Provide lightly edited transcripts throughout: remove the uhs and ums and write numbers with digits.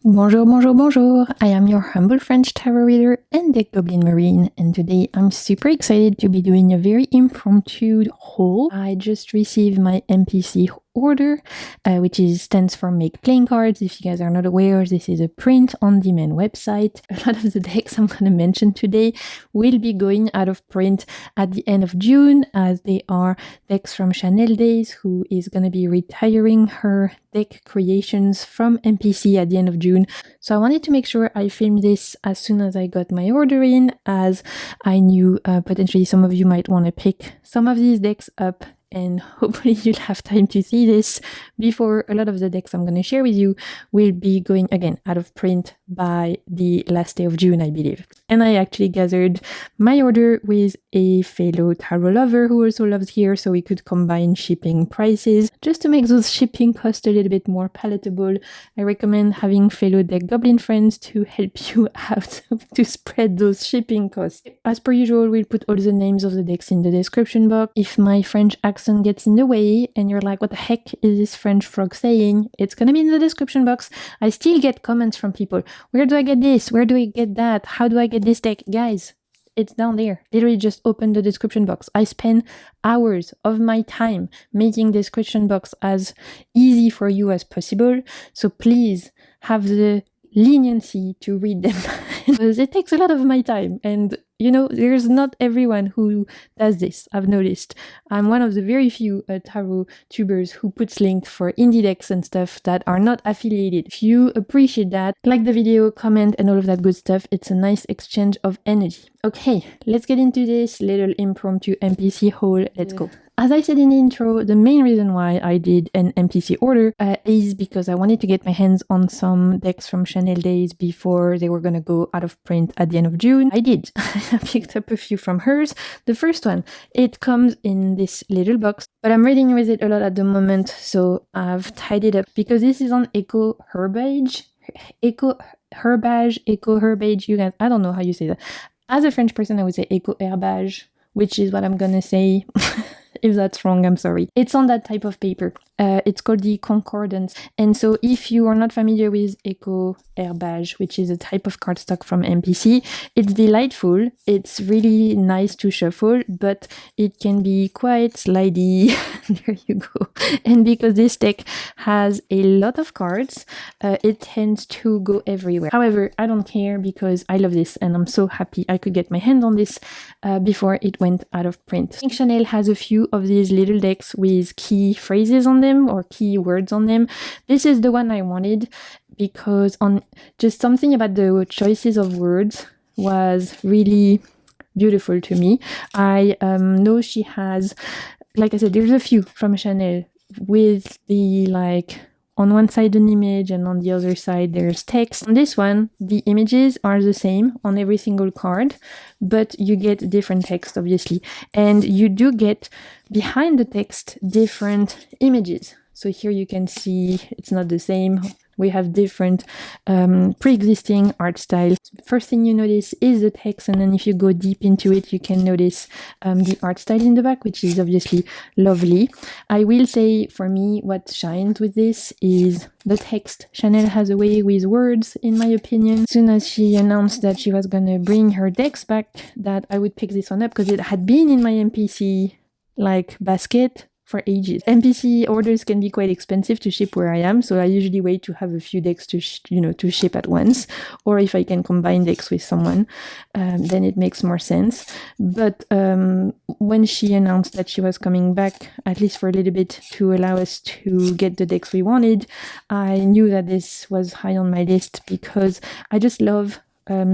Bonjour, bonjour, bonjour. I am your humble French tarot reader and deck goblin marine, and today I'm super excited to be doing a very impromptu haul. I just received my MPC order, which stands for Make Playing Cards. If you guys are not aware, this is a print-on-demand website. A lot of the decks I'm going to mention today will be going out of print at the end of June, as they are decks from Chanel Days, who is going to be retiring her deck creations from MPC at the end of June. So I wanted to make sure I filmed this as soon as I got my order in, as I knew potentially some of you might want to pick some of these decks up, and hopefully you'll have time to see this before a lot of the decks I'm going to share with you will be going again out of print by the last day of June, I believe. And I actually gathered my order with a fellow tarot lover who also loves here, so we could combine shipping prices just to make those shipping costs a little bit more palatable. I recommend having fellow deck goblin friends to help you out to spread those shipping costs. As per usual, we'll put all the names of the decks in the description box. If my French accent gets in the way and you're like, what the heck is this French frog saying? It's gonna be in the description box. I still get comments from people. Where do I get this? Where do I get that? How do I get this deck? Guys, it's down there. Literally just open the description box. I spend hours of my time making the description box as easy for you as possible. So please have the leniency to read them because it takes a lot of my time, and you know, there's not everyone who does this. I've noticed I'm one of the very few tarot tubers who puts links for indie decks and stuff that are not affiliated. If you appreciate that, like the video, comment, and all of that good stuff. It's a nice exchange of energy. Okay, let's get into this little impromptu MPC haul. Let's go. As I said in the intro, the main reason why I did an MPC order is because I wanted to get my hands on some decks from Chanel Days before they were going to go out of print at the end of June. I did. I picked up a few from hers. The first one, it comes in this little box, but I'm reading with it a lot at the moment, so I've tied it up because this is on herbage. Herbage, you guys, I don't know how you say that. As a French person, I would say herbage, which is what I'm gonna say. If that's wrong, I'm sorry. It's on that type of paper. It's called the Concordance. And so if you are not familiar with herbage, which is a type of cardstock from MPC, it's delightful. It's really nice to shuffle, but it can be quite slidey. There you go. And because this deck has a lot of cards, it tends to go everywhere. However, I don't care because I love this and I'm so happy I could get my hand on this before it went out of print. I think Chanel has a few of these little decks with key phrases on them or key words on them. This is the one I wanted because on just something about the choices of words was really beautiful to me. I know she has, like I said, there's a few from Chanel with the like on one side an image and on the other side there's text. On this one, the images are the same on every single card, but you get different text, obviously. And you do get behind the text different images. So here you can see it's not the same. We have different pre-existing art styles. First thing you notice is the text, and then if you go deep into it, you can notice the art style in the back, which is obviously lovely. I will say, for me, what shines with this is the text. Chanel has a way with words, in my opinion. As soon as she announced that she was going to bring her decks back, that I would pick this one up because it had been in my MPC like basket for ages. MPC orders can be quite expensive to ship where I am, so I usually wait to have a few decks to to ship at once, or if I can combine decks with someone, then it makes more sense. But when she announced that she was coming back, at least for a little bit, to allow us to get the decks we wanted, I knew that this was high on my list because I just love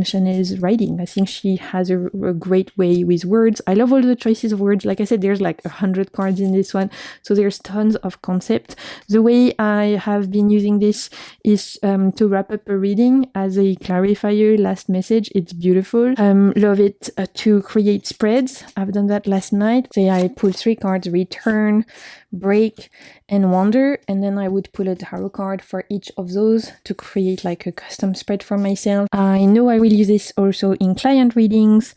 Chanel's writing. I think she has a great way with words. I love all the choices of words. Like I said, there's like 100 cards in this one, so there's tons of concept. The way I have been using this is to wrap up a reading as a clarifier, last message. It's beautiful. Love it to create spreads. I've done that last night. Say I pull 3 cards, return, break, and wonder, and then I would pull a tarot card for each of those to create like a custom spread for myself. I know I will use this also in client readings,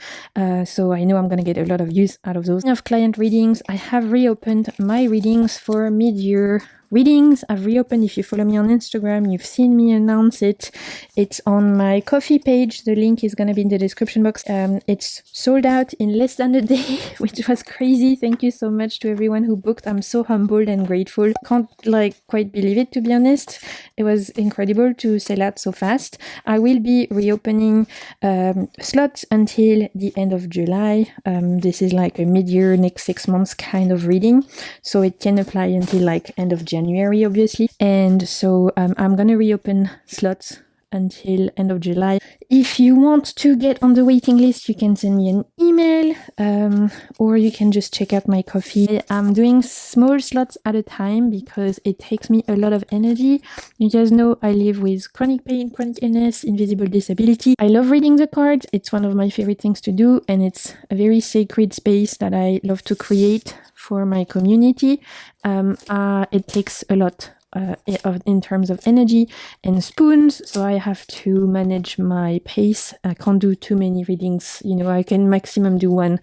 so I know I'm gonna get a lot of use out of those. Of client readings, I have reopened my readings for mid-year readings. I've reopened. If you follow me on Instagram, you've seen me announce it. It's on my coffee page. The link is going to be in the description box. It's sold out in less than a day, which was crazy. Thank you so much to everyone who booked. I'm so humbled and grateful. Can't quite believe it, to be honest. It was incredible to sell out so fast. I will be reopening slots until the end of July. This is like a mid-year, next 6 months kind of reading. So it can apply until end of January, obviously. And so I'm going to reopen slots until end of July. If you want to get on the waiting list, you can send me an email or you can just check out my coffee. I'm doing small slots at a time because it takes me a lot of energy. You guys know I live with chronic pain, chronic illness, invisible disability. I love reading the cards. It's one of my favorite things to do, and it's a very sacred space that I love to create for my community. It takes a lot in terms of energy and spoons, so I have to manage my pace. I can't do too many readings. I can maximum do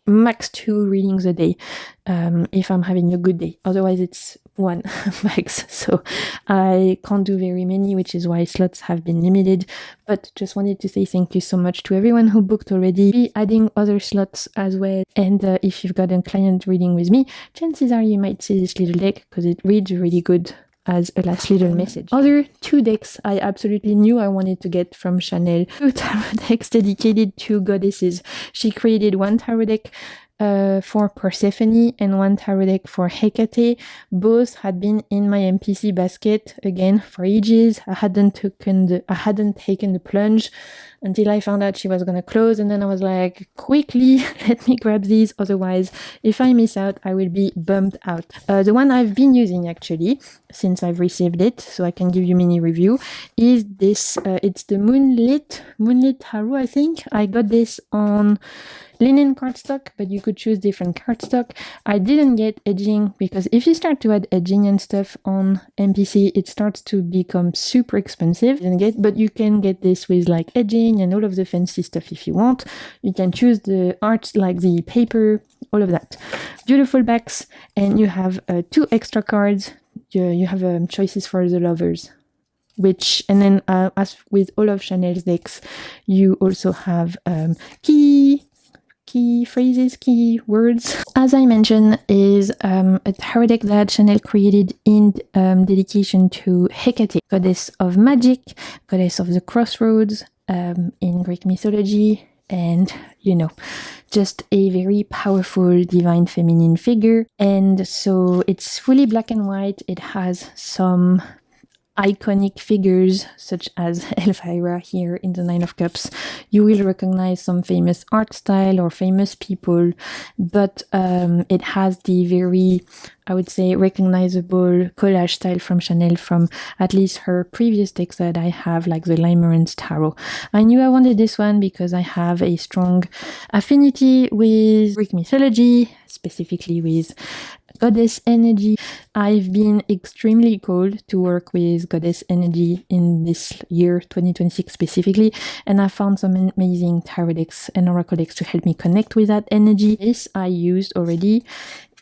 max 2 readings a day if I'm having a good day. Otherwise it's 1 max. So I can't do very many, which is why slots have been limited. But just wanted to say thank you so much to everyone who booked already. Be adding other slots as well. And if you've got a client reading with me, chances are you might see this little deck because it reads really good as a last little message. Other 2 decks I absolutely knew I wanted to get from Chanel. 2 tarot decks dedicated to goddesses. She created 1 tarot deck for Persephone and 1 tarot deck for Hecate. Both had been in my MPC basket again for ages. I hadn't taken the plunge until I found out she was gonna close, and then I was like, quickly, let me grab these, otherwise if I miss out I will be bummed out. The one I've been using actually since I've received it, so I can give you mini review, is this. It's the Moonlit tarot, I think. I got this on linen cardstock, but you could choose different cardstock. I didn't get edging because if you start to add edging and stuff on MPC, it starts to become super expensive. But you can get this with edging and all of the fancy stuff if you want. You can choose the art, the paper, all of that. Beautiful backs, and you have 2 extra cards. You have choices for the lovers. And then as with all of Chanel's decks, you also have key phrases, key words. As I mentioned, is a tarot deck that Chanel created in dedication to Hecate, goddess of magic, goddess of the crossroads in Greek mythology, and just a very powerful divine feminine figure. And so it's fully black and white. It has some iconic figures such as Elvira here in the 9 of Cups. You will recognize some famous art style or famous people, but it has the very, I would say, recognizable collage style from Chanel, from at least her previous decks that I have, like the Limerence Tarot. I knew I wanted this one because I have a strong affinity with Greek mythology, specifically with goddess energy. I've been extremely called to work with goddess energy in this year, 2026 specifically, and I found some amazing tarot decks and oracle decks to help me connect with that energy. This I used already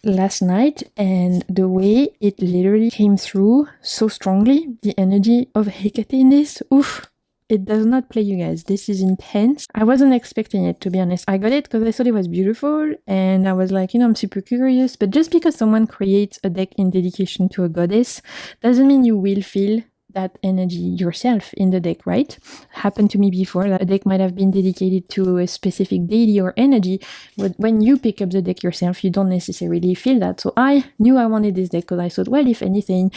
last night, and the way it literally came through so strongly, the energy of Hecate in this, oof. It does not play, you guys. This is intense. I wasn't expecting it, to be honest. I got it because I thought it was beautiful, and I was like, I'm super curious. But just because someone creates a deck in dedication to a goddess doesn't mean you will feel that energy yourself in the deck, right? Happened to me before that a deck might have been dedicated to a specific deity or energy, but when you pick up the deck yourself, you don't necessarily feel that. So I knew I wanted this deck because I thought, well, if anything,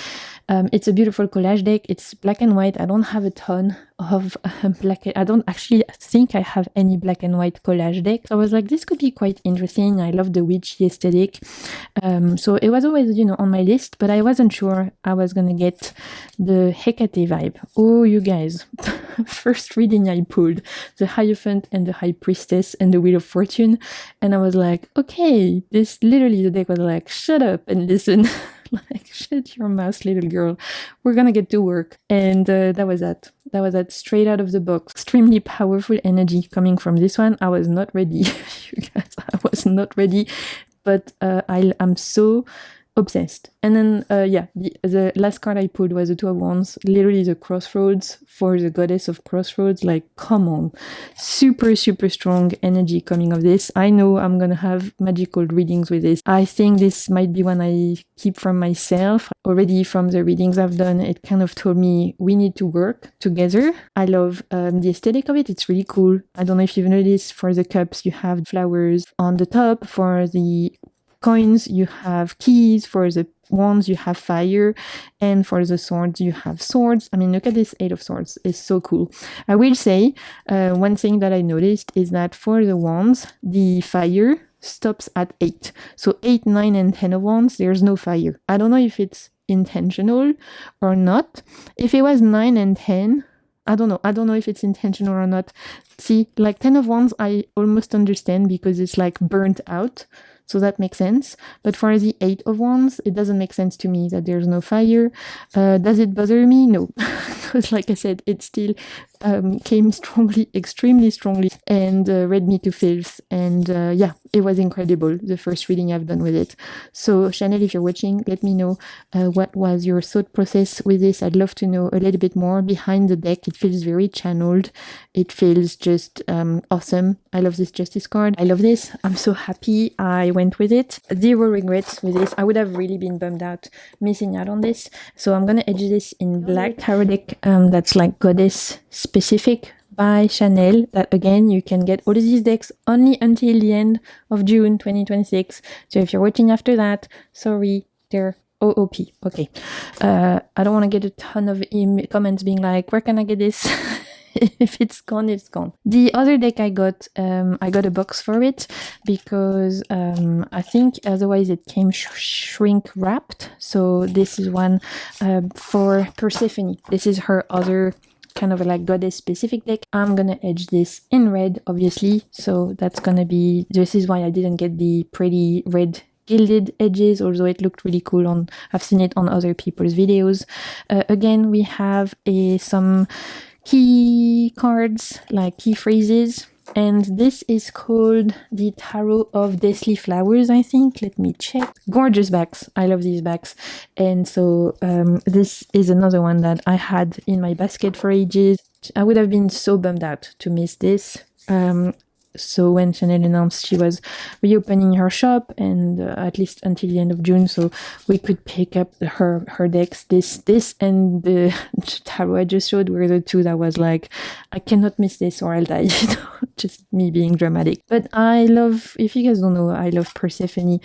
it's a beautiful collage deck. It's black and white. I don't have a ton of black. I don't actually think I have any black and white collage deck. So I was like, this could be quite interesting. I love the witchy aesthetic. So it was always, on my list, but I wasn't sure I was going to get the Hecate vibe. Oh, you guys, first reading I pulled the Hierophant and the High Priestess and the Wheel of Fortune. And I was like, okay, this literally the deck was like, shut up and listen. Like, shut your mouth, little girl. We're gonna get to work. And that was that. That was that straight out of the box. Extremely powerful energy coming from this one. I was not ready. You guys, I was not ready. But I'm so obsessed. And then the last card I pulled was the Two of Wands, literally the crossroads for the goddess of crossroads. Like, come on, super strong energy coming of this. I know I'm gonna have magical readings with this. I think this might be one I keep from myself. Already from the readings I've done, it kind of told me we need to work together. I love the aesthetic of it. It's really cool. I don't know if you've noticed, for the cups you have flowers on the top, for the coins you have keys, for the wands you have fire, and for the swords you have swords. I mean, look at this Eight of Swords. It's so cool. I will say one thing that I noticed is that for the wands, the fire stops at 8. So 8, 9, and 10 of wands, there's no fire. I don't know if it's intentional or not. If it was 9 and 10, I don't know if it's intentional or not. See, like 10 of wands, I almost understand because it's like burnt out. So that makes sense. But for the 8 of wands, it doesn't make sense to me that there's no fire. Does it bother me? No. Because like I said, it still came strongly, extremely strongly, and read me to filth. And it was incredible, the first reading I've done with it. So Chanel, if you're watching, let me know what was your thought process with this. I'd love to know a little bit more behind the deck. It feels very channeled. It feels just awesome. I love this Justice card. I love this. I'm so happy I went with it. Zero regrets with this. I would have really been bummed out missing out on this. So I'm gonna edge this in black tarot deck that's like goddess specific by Chanel. That again, you can get all of these decks only until the end of June 2026. So if you're watching after that, sorry, they're OOP. Okay. I don't want to get a ton of comments being like, where can I get this? If it's gone, it's gone. The other deck I got a box for it because I think otherwise it came shrink wrapped. So this is one for Persephone. This is her other kind of like goddess specific deck. I'm gonna edge this in red, obviously. So that's gonna be, this is why I didn't get the pretty red gilded edges, although it looked really cool on, I've seen it on other people's videos. Again, we have some key cards, like key phrases, and this is called the Tarot of Deathly Flowers, I think. Let me check. Gorgeous backs. I love these backs. And so this is another one that I had in my basket for ages. I would have been so bummed out to miss this. So when Chanel announced she was reopening her shop, and at least until the end of June, so we could pick up her decks, this and the tarot I just showed were the two that was like, I cannot miss this or I'll die, you know, just me being dramatic. But I love, if you guys don't know, I love Persephone.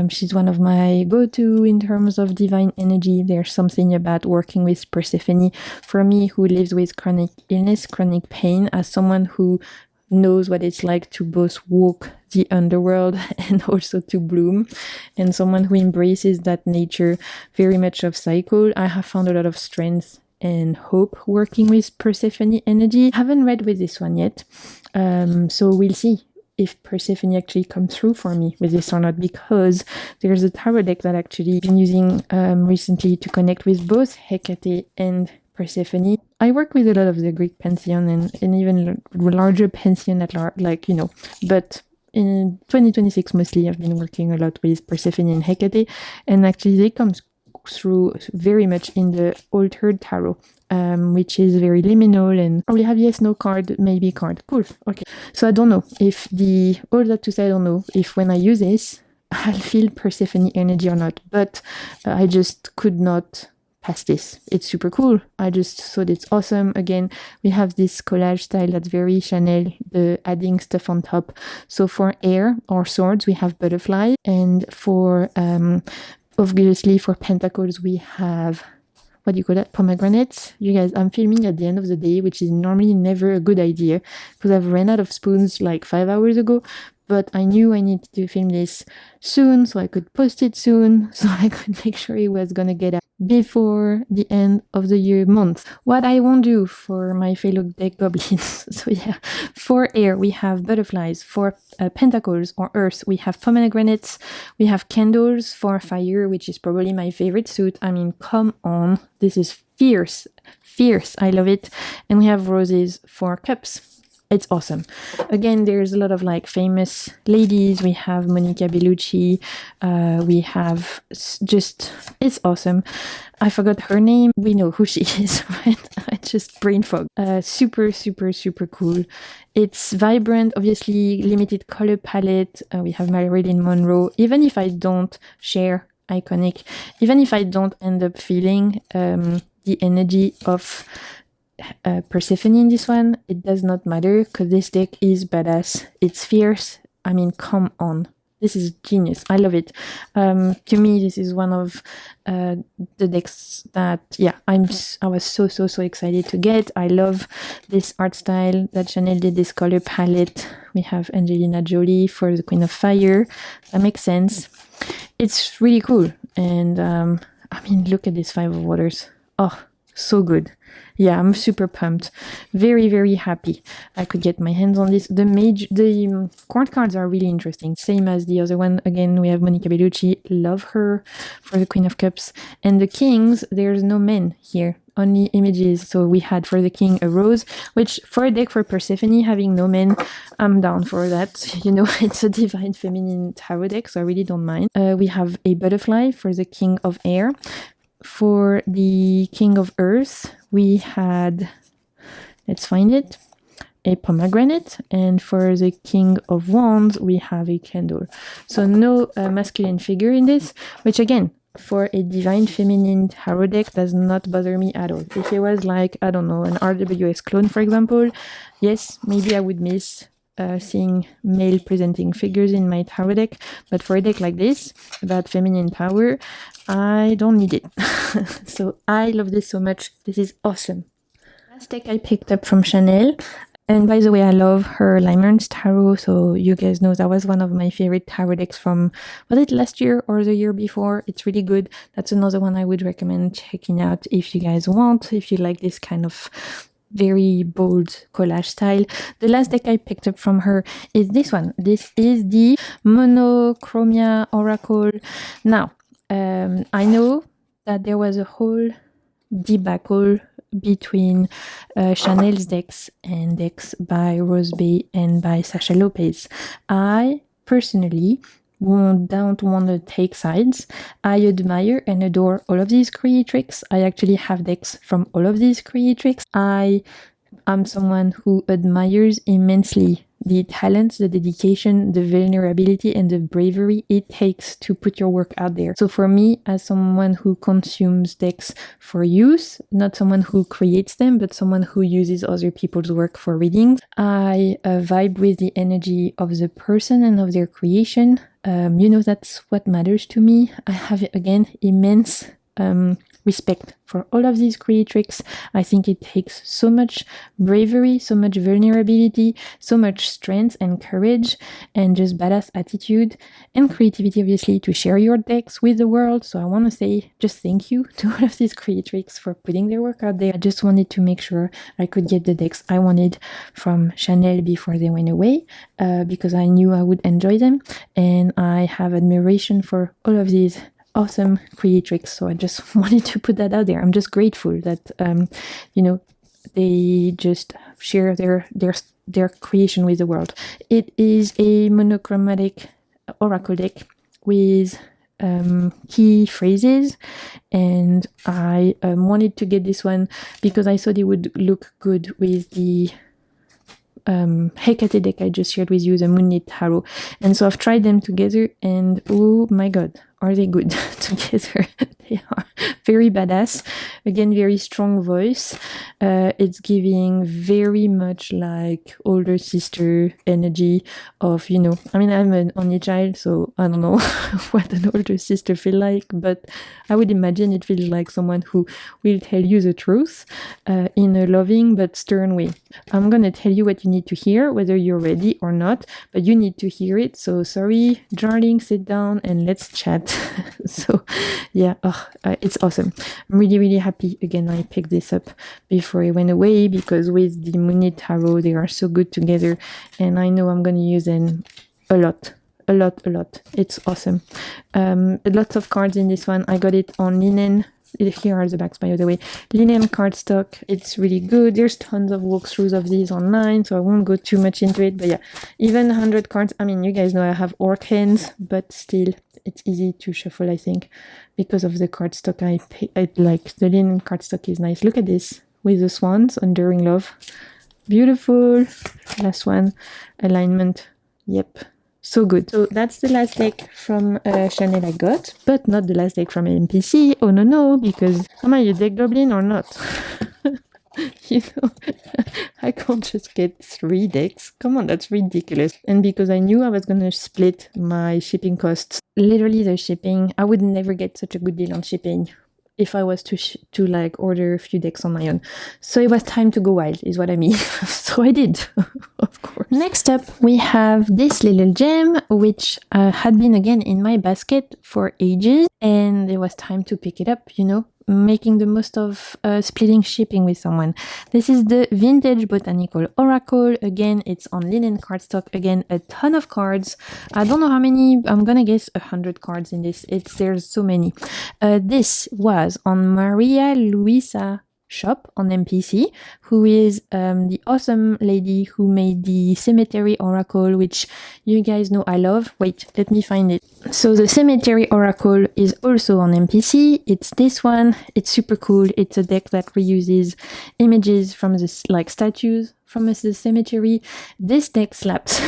She's one of my go-to in terms of divine energy. There's something about working with Persephone. For me, who lives with chronic illness, chronic pain, as someone who knows what it's like to both walk the underworld and also to bloom, and someone who embraces that nature very much of cycle, I have found a lot of strength and hope working with Persephone energy. I haven't read with this one yet, so we'll see if Persephone actually comes through for me with this or not, because there's a tarot deck that actually I've been using recently to connect with both Hecate and Persephone. I work with a lot of the Greek pantheon and even larger pantheon at large, like, you know, but in 2026 mostly I've been working a lot with Persephone and Hecate, and actually they come through very much in the altered tarot, which is very liminal, and we have yes, no card, maybe card. Cool. Okay. So I don't know if all that to say, I don't know if when I use this, I'll feel Persephone energy or not, but I just could not pass this. It's super cool. I just thought it's awesome. Again, we have this collage style that's very Chanel, the adding stuff on top. So for air or swords, we have butterfly, and for obviously for pentacles, we have, what do you call that, pomegranates. You guys, I'm filming at the end of the day, which is normally never a good idea because I've ran out of spoons like 5 hours ago, but I knew I needed to film this soon so I could post it soon, so I could make sure it was gonna get out before the end of the year month. What I won't do for my fellow deck goblins. So yeah, for air, we have butterflies. For pentacles or earth, we have pomegranates. We have candles. For fire, which is probably my favorite suit. I mean, come on. This is fierce. Fierce. I love it. And we have roses for cups. It's awesome. Again, there's a lot of like famous ladies. We have Monica Bellucci. We have just, it's awesome. I forgot her name. We know who she is, right? I just brain fog. Super, super, super cool. It's vibrant, obviously limited color palette. We have Marilyn Monroe. Even if I don't share iconic, even if I don't end up feeling the energy of Persephone in this one, it does not matter because this deck is badass. It's fierce. I mean, come on. This is genius. I love it. To me, this is one of the decks that, yeah, I was so excited to get. I love this art style that Chanel did, this color palette. We have Angelina Jolie for the Queen of Fire. That makes sense. It's really cool. And I mean, look at this Five of Waters. Oh, so good. Yeah, I'm super pumped. Very happy I could get my hands on this. The court cards are really interesting. Same as the other one. Again, we have Monica Bellucci. Love her for the Queen of Cups. And the Kings, there's no men here. Only images. So we had for the King a rose, which for a deck for Persephone having no men, I'm down for that. You know, it's a divine feminine tarot deck, so I really don't mind. We have a butterfly for the King of Air. For the King of Earth, we had, let's find it, a pomegranate. And for the King of Wands, we have a candle. So no masculine figure in this, which again, for a divine feminine tarot deck does not bother me at all. If it was like, I don't know, an RWS clone, for example, yes, maybe I would miss seeing male presenting figures in my tarot deck, but for a deck like this about feminine power, I don't need it. So I love this so much. This is awesome. Last deck I picked up from Chanel, and by the way, I love her Limerence tarot, so you guys know that was one of my favorite tarot decks from, was it last year or the year before? It's really good. That's another one I would recommend checking out if you guys want, if you like this kind of very bold collage style. The last deck I picked up from her is this one. This is the Monochromia Oracle. Now, I know that there was a whole debacle between Chanel's decks and decks by Rose Bay and by Sasha Lopez. I personally don't want to take sides. I admire and adore all of these creatrix. I actually have decks from all of these creatrix. I am someone who admires immensely the talent, the dedication, the vulnerability, and the bravery it takes to put your work out there. So for me, as someone who consumes decks for use, not someone who creates them, but someone who uses other people's work for readings, I vibe with the energy of the person and of their creation. You know, that's what matters to me. I have, again, immense respect for all of these creatrix. I think it takes so much bravery, so much vulnerability, so much strength and courage, and just badass attitude and creativity, obviously, to share your decks with the world. So I want to say just thank you to all of these creatrix for putting their work out there. I just wanted to make sure I could get the decks I wanted from Chanel before they went away, because I knew I would enjoy them, and I have admiration for all of these awesome creatrix. So I just wanted to put that out there. I'm just grateful that you know, they just share their creation with the world. It is a monochromatic oracle deck with key phrases, and I wanted to get this one because I thought it would look good with the Hecate deck I just shared with you, the Moonlit tarot. And so I've tried them together, and oh my god, are they good together. They are very badass. Again, very strong voice. It's giving very much like older sister energy of, you know, I mean, I'm an only child, so I don't know what an older sister feels like, but I would imagine it feels like someone who will tell you the truth in a loving but stern way. I'm gonna tell you what you need to hear, whether you're ready or not, but you need to hear it. So sorry, darling, sit down and let's chat. So yeah, it's awesome. I'm really happy. Again, I picked this up before I went away because with the Moonlit tarot, they are so good together, and I know I'm going to use them a lot. It's awesome. Lots of cards in this one. I got it on linen Here are the backs, by the way. Linen cardstock, it's really good. There's tons of walkthroughs of these online, so I won't go too much into it. But yeah, even 100 cards. I mean, you guys know I have orc hands, but still, it's easy to shuffle, I think, because of the cardstock. I like the linen cardstock is nice. Look at this with the swans, Enduring Love. Beautiful. Last one, alignment. Yep. So good. So that's the last deck from Chanel I got, but not the last deck from MPC. Oh no, because am I a deck goblin or not? You know, I can't just get 3 decks. Come on, that's ridiculous. And because I knew I was gonna split my shipping costs, literally the shipping, I would never get such a good deal on shipping if I was to like order a few decks on my own. So it was time to go wild, is what I mean. So I did, of course. Next up, we have this little gem, which had been again in my basket for ages, and it was time to pick it up, you know, making the most of splitting shipping with someone. This is the Vintage Botanical Oracle. Again, it's on linen cardstock. Again, a ton of cards. I don't know how many. I'm gonna guess 100 cards in this. There's so many. This was on Maria Luisa shop on MPC, who is the awesome lady who made the Cemetery Oracle, which you guys know I love. Wait, let me find it. So the Cemetery Oracle is also on MPC. It's this one. It's super cool. It's a deck that reuses images from this, like statues from the cemetery. This deck slaps.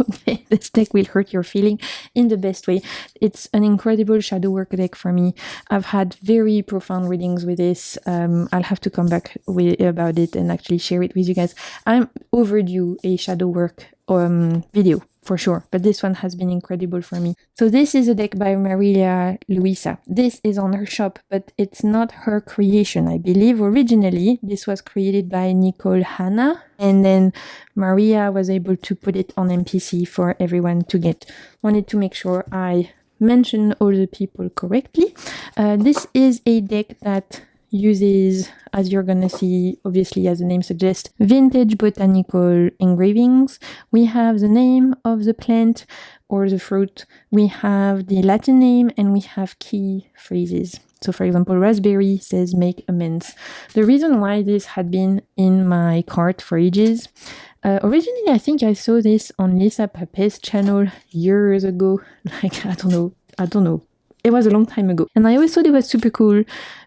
Okay, this deck will hurt your feeling in the best way. It's an incredible shadow work deck for me. I've had very profound readings with this. I'll have to come back about it and actually share it with you guys. I'm overdue a shadow work video for sure, but this one has been incredible for me. So this is a deck by Maria Luisa. This is on her shop, but it's not her creation. I believe originally this was created by Nicole Hanna, and then Maria was able to put it on MPC for everyone to get. Wanted to make sure I mention all the people correctly. This is a deck that uses, as you're gonna see, obviously as the name suggests, vintage botanical engravings. We have the name of the plant or the fruit, we have the Latin name, and we have key phrases. So for example, raspberry says make amends. The reason why this had been in my cart for ages, originally I think I saw this on Lisa Pape's channel years ago, like I don't know. It was a long time ago. And I always thought it was super cool.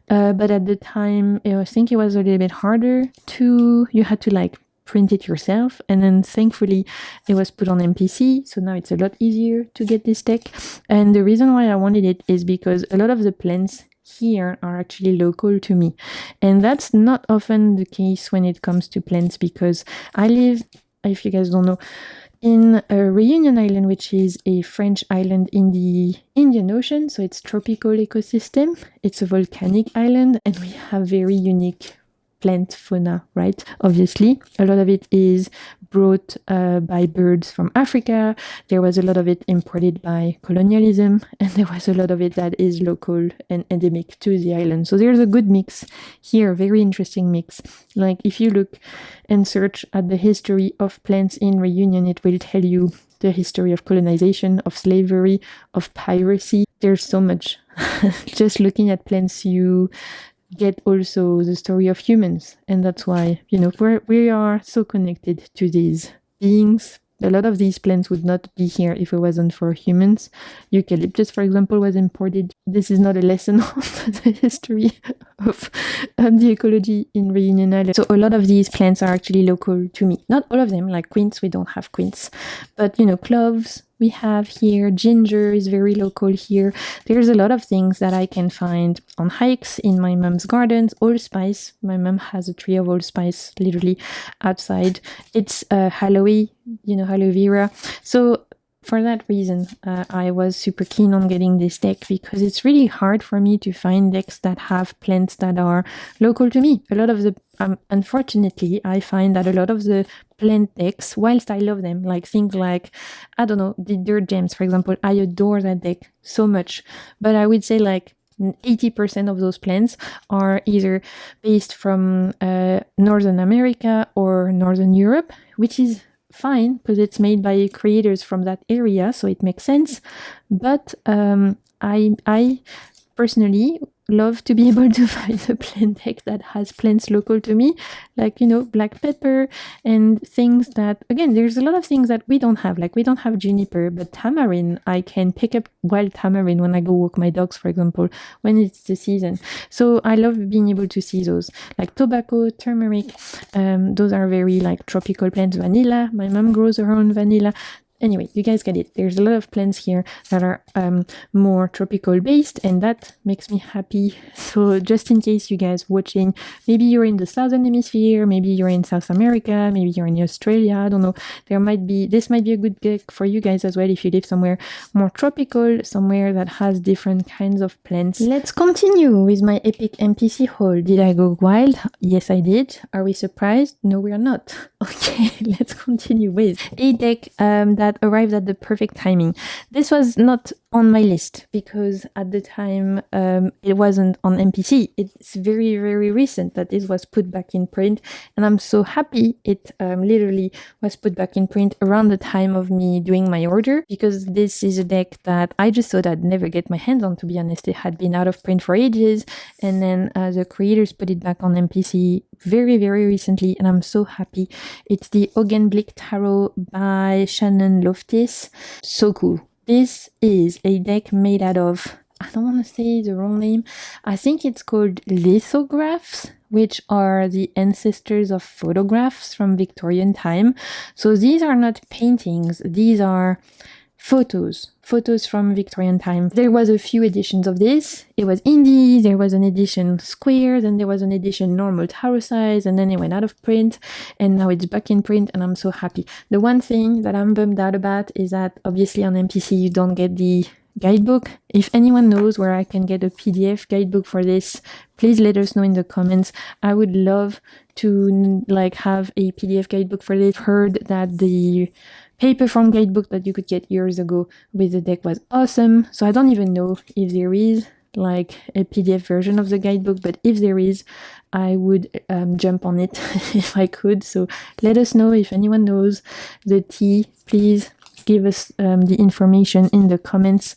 But at the time, I think it was a little bit harder you had to like print it yourself. And then thankfully it was put on MPC. So now it's a lot easier to get this deck. And the reason why I wanted it is because a lot of the plants here are actually local to me. And that's not often the case when it comes to plants, because I live, if you guys don't know, in Reunion Island, which is a French island in the Indian Ocean. So it's tropical ecosystem. It's a volcanic island, and we have very unique plant fauna, right? Obviously, a lot of it is brought by birds from Africa. There was a lot of it imported by colonialism, and there was a lot of it that is local and endemic to the island. So there's a good mix here, very interesting mix. Like if you look and search at the history of plants in Reunion, it will tell you the history of colonization, of slavery, of piracy. There's so much. Just looking at plants, you get also the story of humans, and that's why, you know, we are so connected to these beings. A lot of these plants would not be here if it wasn't for humans. Eucalyptus, for example, was imported. This is not a lesson on the history of the ecology in Reunion Island. So a lot of these plants are actually local to me. Not all of them, like quince, we don't have quince. But, you know, cloves we have here. Ginger is very local here. There's a lot of things that I can find on hikes in my mom's gardens. Allspice. My mom has a tree of allspice literally outside. It's aloe, you know, aloe vera. So for that reason, I was super keen on getting this deck, because it's really hard for me to find decks that have plants that are local to me. A lot of the, unfortunately, I find that a lot of the plant decks, whilst I love them, like things like, I don't know, the dirt gems, for example, I adore that deck so much. But I would say like 80% of those plants are either based from Northern America or Northern Europe, which is fine because it's made by creators from that area, so it makes sense. But I personally love to be able to find a plant deck that has plants local to me, like, you know, black pepper and things that, again, there's a lot of things that we don't have. Like, we don't have juniper, but tamarind, I can pick up wild tamarind when I go walk my dogs, for example, when it's the season. So I love being able to see those, like tobacco, turmeric. Those are very like tropical plants. Vanilla, my mom grows her own vanilla. Anyway, you guys get it. There's a lot of plants here that are more tropical based, and that makes me happy. So just in case you guys watching, maybe you're in the southern hemisphere, maybe you're in South America, maybe you're in Australia, I don't know, this might be a good deck for you guys as well if you live somewhere more tropical, somewhere that has different kinds of plants. Let's continue with my epic MPC haul. Did I go wild? Yes, I did. Are we surprised? No, we are not. Okay, let's continue with a deck that arrived at the perfect timing. This was not on my list because at the time it wasn't on MPC. It's very, very recent that this was put back in print, and I'm so happy it literally was put back in print around the time of me doing my order, because this is a deck that I just thought I'd never get my hands on, to be honest. It had been out of print for ages, and then the creators put it back on MPC very, very recently, and I'm so happy. It's the Augenblick Tarot by Shannon Loftis. So cool. This is a deck made out of, I don't want to say the wrong name, I think it's called lithographs, which are the ancestors of photographs from Victorian time. So these are not paintings, these are photos from Victorian time. There was a few editions of this. It was indie, there was an edition square, then there was an edition normal tarot size, and then it went out of print, and now it's back in print, and I'm so happy. The one thing that I'm bummed out about is that obviously on MPC you don't get the guidebook. If anyone knows where I can get a PDF guidebook for this, please let us know in the comments. I would love to like have a PDF guidebook for this. Heard that the paper form guidebook that you could get years ago with the deck was awesome. So I don't even know if there is like a PDF version of the guidebook, but if there is, I would jump on it if I could. So let us know if anyone knows the tea. Please give us the information in the comments.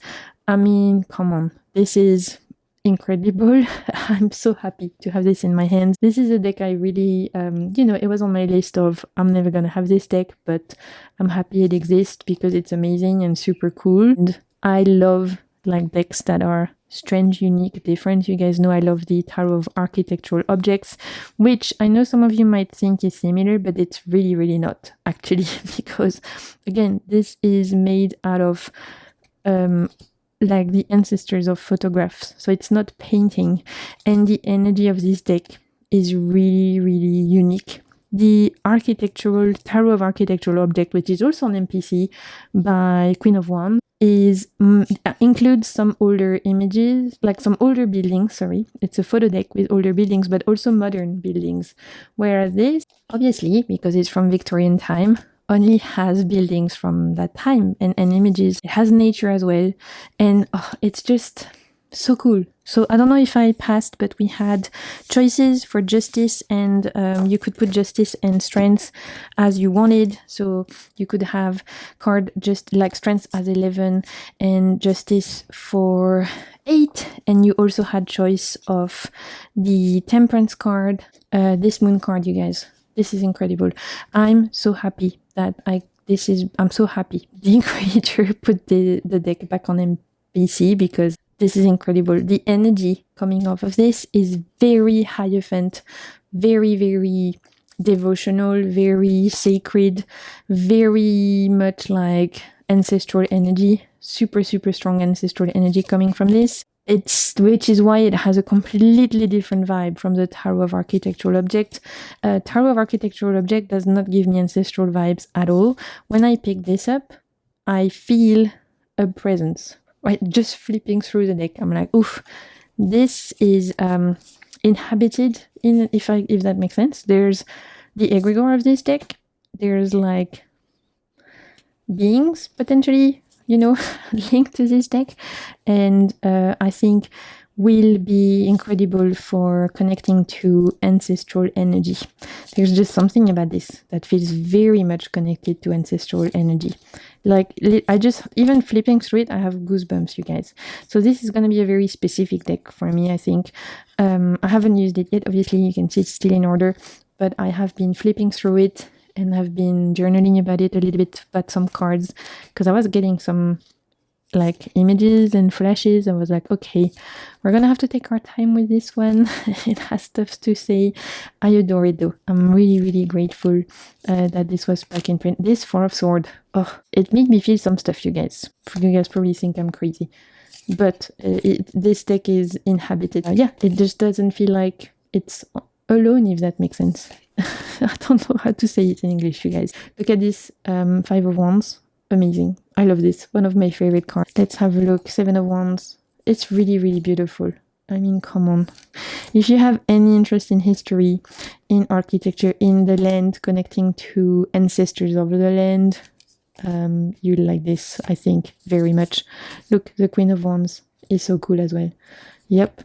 I mean, come on, this is incredible. I'm so happy to have this in my hands. This is a deck I really, you know, it was on my list of I'm never gonna have this deck, but I'm happy it exists because it's amazing and super cool. And I love like decks that are strange, unique, different. You guys know I love the Tarot of Architectural Objects, which I know some of you might think is similar, but it's really, really not actually, because again, this is made out of like the ancestors of photographs, so it's not painting, and the energy of this deck is really, really unique. The architectural Tarot of Architectural Object, which is also on MPC by Queen of Wands, is includes some older images, like some older buildings. Sorry, it's a photo deck with older buildings, but also modern buildings. Whereas this, obviously, because it's from Victorian time, only has buildings from that time and images. It has nature as well, and it's just so cool. So I don't know if I passed, but we had choices for justice, and you could put justice and strength as you wanted. So you could have card just like strength as 11 and justice for 8, and you also had choice of the temperance card, this moon card. You guys, this is incredible. I'm so happy that I'm so happy the creator put the deck back on MPC, because this is incredible. The energy coming off of this is very Hierophant, very, very devotional, very sacred, very much like ancestral energy, super, super strong ancestral energy coming from this. Which is why it has a completely different vibe from the Tarot of Architectural Object. Tarot of Architectural Object does not give me ancestral vibes at all. When I pick this up, I feel a presence. Right, just flipping through the deck, I'm like, oof, this is inhabited in, if that makes sense. There's the egregore of this deck. There's like beings potentially, you know, linked to this deck. And I think will be incredible for connecting to ancestral energy. There's just something about this that feels very much connected to ancestral energy. Like, I just, even flipping through it, I have goosebumps, you guys. So this is going to be a very specific deck for me, I think. I haven't used it yet. Obviously, you can see it's still in order, but I have been flipping through it and I've been journaling about it a little bit, about some cards, because I was getting some like images and flashes. I was like, okay, we're gonna have to take our time with this one. It has stuff to say. I adore it though. I'm really grateful that this was back in print. This Four of Swords, oh, it made me feel some stuff, you guys. You guys probably think I'm crazy, but this deck is inhabited. Yeah, it just doesn't feel like it's alone, if that makes sense. I don't know how to say it in English, you guys. Look at this Five of Wands. Amazing. I love this. One of my favorite cards. Let's have a look. Seven of Wands. It's really beautiful. I mean, come on. If you have any interest in history, in architecture, in the land, connecting to ancestors of the land, you'll like this, I think, very much. Look, the Queen of Wands is so cool as well. Yep.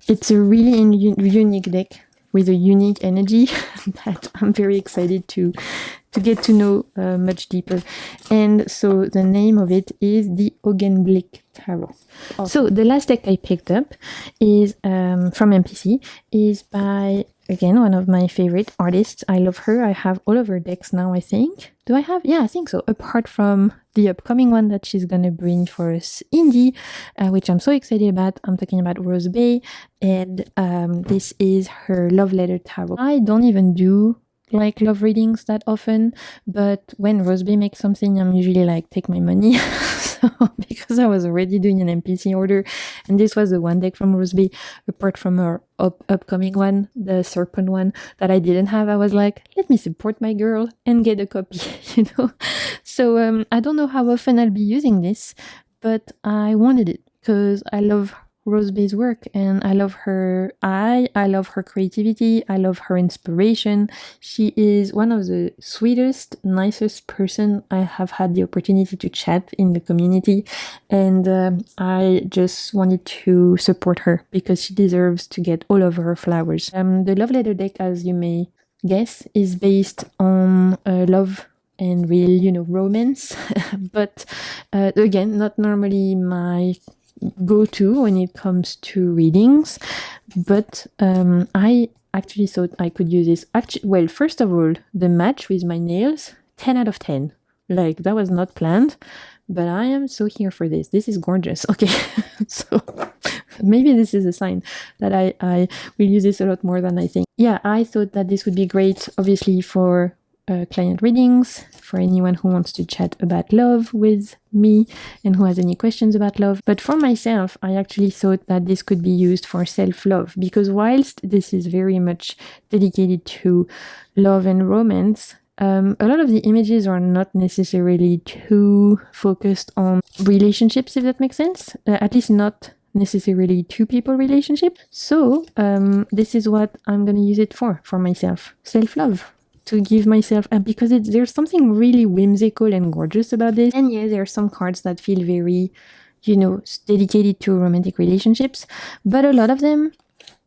It's a really unique deck with a unique energy that I'm very excited to get to know much deeper. And so the name of it is the Augenblick Tarot. Awesome. So the last deck I picked up is from MPC, is by, again, one of my favorite artists. I love her. I have all of her decks now, I think. Do I have? Yeah, I think so. Apart from the upcoming one that she's going to bring for us, Indie, which I'm so excited about. I'm talking about Rose Bay, and this is her Love Letter Tarot. I don't even do like love readings that often, but when Rose Bay makes something, I'm usually like, take my money. So, because I was already doing an MPC order, and this was the one deck from Rose Bay, apart from her upcoming one, the Serpent one, that I didn't have. I was like, let me support my girl and get a copy, you know. So I don't know how often I'll be using this, but I wanted it because I love Rose Bay's work, and I love her eye, I love her creativity, I love her inspiration. She is one of the sweetest, nicest person I have had the opportunity to chat in the community, and I just wanted to support her because she deserves to get all of her flowers. The Love Letter deck, as you may guess, is based on love and real, you know, romance, but again, not normally my go-to when it comes to readings, but I actually thought I could use this. Actually, well, first of all, the match with my nails, 10 out of 10. Like, that was not planned, but I am so here for this. This is gorgeous. Okay, so maybe this is a sign that I will use this a lot more than I think. Yeah, I thought that this would be great, obviously, for client readings, for anyone who wants to chat about love with me and who has any questions about love. But for myself, I actually thought that this could be used for self-love, because whilst this is very much dedicated to love and romance, a lot of the images are not necessarily too focused on relationships, if that makes sense. At least not necessarily two-people relationship. So this is what I'm going to use it for myself. Self-love. To give myself, because there's something really whimsical and gorgeous about this. And yeah, there are some cards that feel very, you know, dedicated to romantic relationships, but a lot of them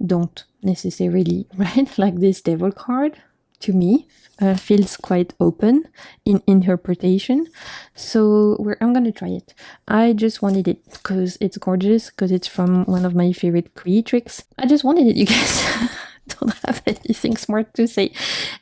don't necessarily, right? Like this Devil card, to me, feels quite open in interpretation. So I'm going to try it. I just wanted it because it's gorgeous, because it's from one of my favorite creatrix. I just wanted it, you guys. Don't have anything smart to say.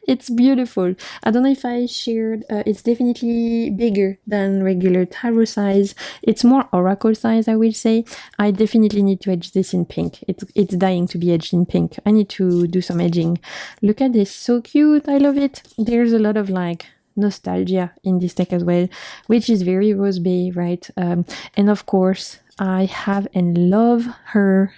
It's beautiful. I don't know if I shared, it's definitely bigger than regular tarot size. It's more oracle size, I will say. I definitely need to edge this in pink. It's dying to be edged in pink. I need to do some edging. Look at this, so cute. I love it. There's a lot of like nostalgia in this deck as well, which is very Rose Bay, right? And of course, I have and love her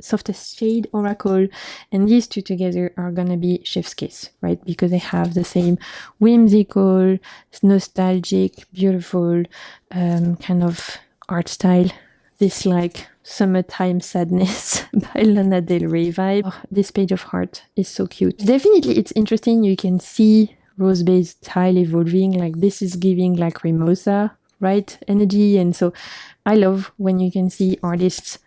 Softest Shade Oracle, and these two together are gonna be Chef's Kiss, right? Because they have the same whimsical, nostalgic, beautiful kind of art style. This like summertime sadness by Lana Del Rey vibe. Oh, this Page of Heart is so cute. Definitely, it's interesting. You can see Rose Bay's style evolving. Like, this is giving like Rimosa, right, energy, and so I love when you can see artists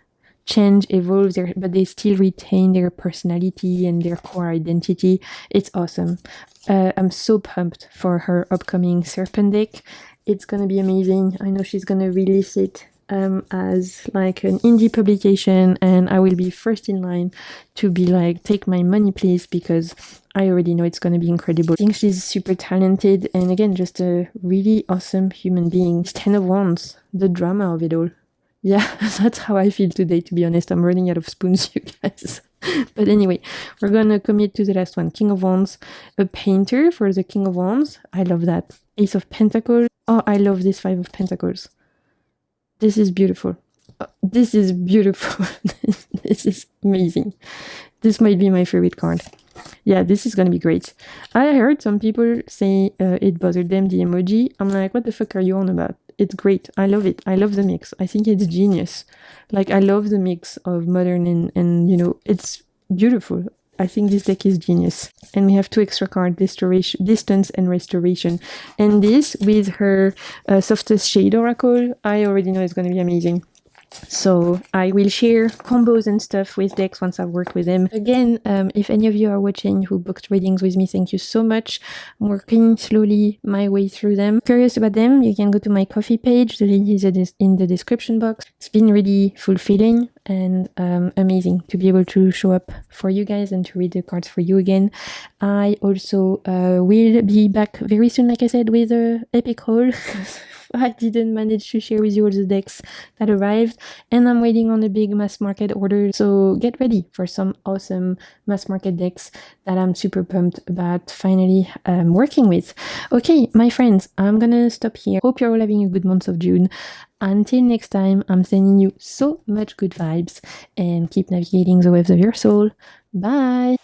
change, evolve, but they still retain their personality and their core identity. It's awesome. I'm so pumped for her upcoming Serpent deck. It's gonna be amazing. I know she's gonna release it as like an indie publication, and I will be first in line to be like, take my money please, because I already know it's gonna be incredible. I think she's super talented, and again, just a really awesome human being. 10 of Wands, the drama of it all. Yeah, that's how I feel today, to be honest. I'm running out of spoons, you guys. But anyway, we're gonna commit to the last one. King of Wands, a painter for the King of Wands. I love that. Ace of Pentacles. Oh, I love this 5 of Pentacles. This is beautiful. This is beautiful. This is amazing. This might be my favorite card. Yeah, this is gonna be great. I heard some people say it bothered them, the emoji. I'm like, what the fuck are you on about? It's great. I love it. I love the mix. I think it's genius. Like, I love the mix of modern and you know, it's beautiful. I think this deck is genius. And we have 2 extra cards, Distance and Restoration. And this, with her Softest Shade Oracle, I already know it's going to be amazing. So I will share combos and stuff with decks once I've worked with them. Again, if any of you are watching who booked readings with me, thank you so much. I'm working slowly my way through them. Curious about them, you can go to my Ko-fi page. The link is in the description box. It's been really fulfilling and amazing to be able to show up for you guys and to read the cards for you again. I also will be back very soon, like I said, with a epic haul. I didn't manage to share with you all the decks that arrived, and I'm waiting on a big mass market order, so get ready for some awesome mass market decks that I'm super pumped about finally working with. Okay, my friends, I'm gonna stop here. Hope you're all having a good month of June. Until next time, I'm sending you so much good vibes, and keep navigating the waves of your soul. Bye!